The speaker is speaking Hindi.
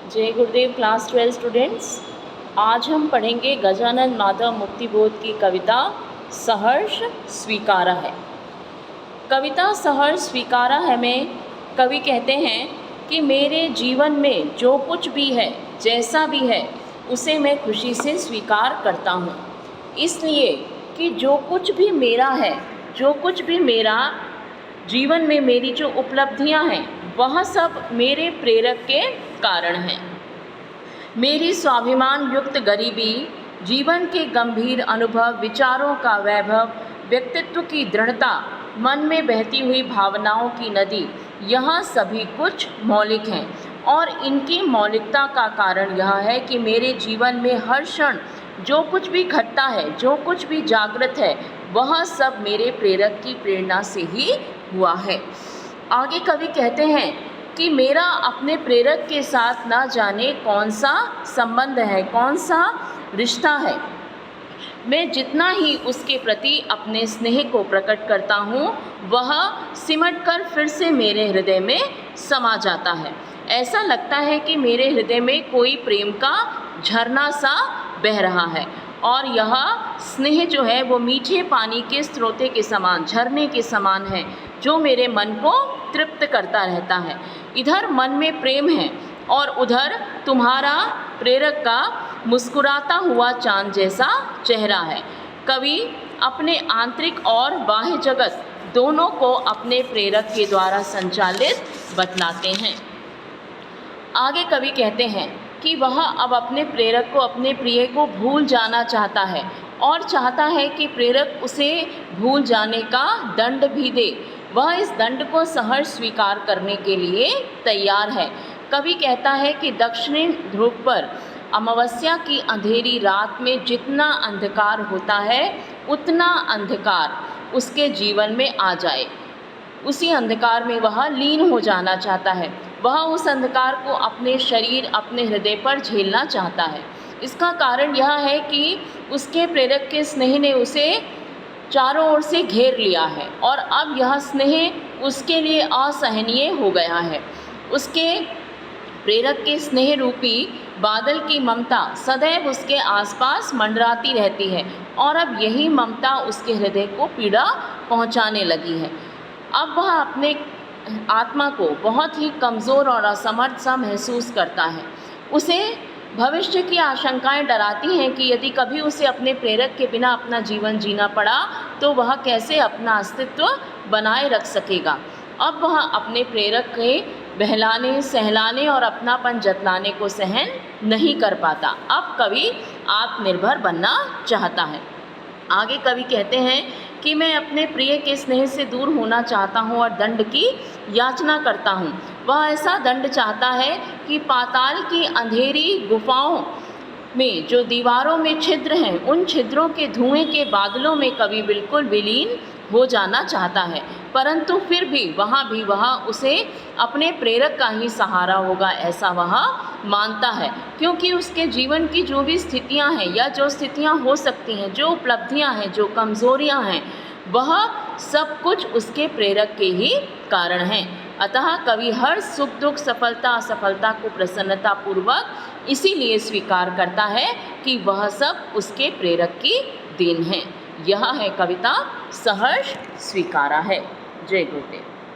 जय गुरुदेव। क्लास 12 स्टूडेंट्स, आज हम पढ़ेंगे गजानन माधव मुक्तिबोध की कविता सहर्ष स्वीकारा है। कविता सहर्ष स्वीकारा है में कवि कहते हैं कि मेरे जीवन में जो कुछ भी है, जैसा भी है, उसे मैं खुशी से स्वीकार करता हूँ। इसलिए कि जो कुछ भी मेरा है, जो कुछ भी मेरा जीवन में मेरी जो उपलब्धियां हैं, वह सब मेरे प्रेरक के कारण हैं। मेरी स्वाभिमान युक्त गरीबी, जीवन के गंभीर अनुभव, विचारों का वैभव, व्यक्तित्व की दृढ़ता, मन में बहती हुई भावनाओं की नदी, यह सभी कुछ मौलिक हैं। और इनकी मौलिकता का कारण यह है कि मेरे जीवन में हर क्षण जो कुछ भी घटता है, जो कुछ भी जागृत है, वह सब मेरे प्रेरक की प्रेरणा से ही हुआ है। आगे कवि कहते हैं कि मेरा अपने प्रेरक के साथ ना जाने कौन सा संबंध है, कौन सा रिश्ता है। मैं जितना ही उसके प्रति अपने स्नेह को प्रकट करता हूँ, वह सिमट कर फिर से मेरे हृदय में समा जाता है। ऐसा लगता है कि मेरे हृदय में कोई प्रेम का झरना सा बह रहा है, और यह स्नेह जो है वो मीठे पानी के स्रोते के समान, झरने के समान है, जो मेरे मन को तृप्त करता रहता है। इधर मन में प्रेम है और उधर तुम्हारा प्रेरक का मुस्कुराता हुआ चांद जैसा चेहरा है। कवि अपने आंतरिक और बाह्य जगत दोनों को अपने प्रेरक के द्वारा संचालित बतलाते हैं। आगे कवि कहते हैं कि वह अब अपने प्रेरक को, अपने प्रिय को भूल जाना चाहता है, और चाहता है कि प्रेरक उसे भूल जाने का दंड भी दे। वह इस दंड को सहर्ष स्वीकार करने के लिए तैयार है। कवि कहता है कि दक्षिणी ध्रुव पर अमावस्या की अंधेरी रात में जितना अंधकार होता है, उतना अंधकार उसके जीवन में आ जाए। उसी अंधकार में वह लीन हो जाना चाहता है। वह उस अंधकार को अपने शरीर, अपने हृदय पर झेलना चाहता है। इसका कारण यह है कि उसके प्रेरक के स्नेह ने उसे चारों ओर से घेर लिया है, और अब यह स्नेह उसके लिए असहनीय हो गया है। उसके प्रेरक के स्नेह रूपी बादल की ममता सदैव उसके आसपास मंडराती रहती है, और अब यही ममता उसके हृदय को पीड़ा पहुंचाने लगी है। अब वह अपने आत्मा को बहुत ही कमज़ोर और असमर्थ सा महसूस करता है। उसे भविष्य की आशंकाएं डराती हैं कि यदि कभी उसे अपने प्रेरक के बिना अपना जीवन जीना पड़ा, तो वह कैसे अपना अस्तित्व बनाए रख सकेगा। अब वह अपने प्रेरक के बहलाने, सहलाने और अपनापन जतलाने को सहन नहीं कर पाता। अब कवि आत्मनिर्भर बनना चाहता है। आगे कवि कहते हैं कि मैं अपने प्रिय के स्नेह से दूर होना चाहता हूँ और दंड की याचना करता हूँ। वह ऐसा दंड चाहता है कि पाताल की अंधेरी गुफाओं में जो दीवारों में छिद्र हैं, उन छिद्रों के धुएं के बादलों में कवि बिल्कुल विलीन हो जाना चाहता है। परंतु फिर भी वह उसे अपने प्रेरक का ही सहारा होगा, ऐसा वह मानता है। क्योंकि उसके जीवन की जो भी स्थितियां हैं, या जो स्थितियां हो सकती हैं, जो उपलब्धियां हैं, जो कमज़ोरियां हैं, वह सब कुछ उसके प्रेरक के ही कारण हैं। अतः कवि हर सुख दुख, सफलता असफलता को प्रसन्नतापूर्वक इसीलिए स्वीकार करता है कि वह सब उसके प्रेरक की देन है। यह है कविता सहर्ष स्वीकारा है। जय गुरुदेव।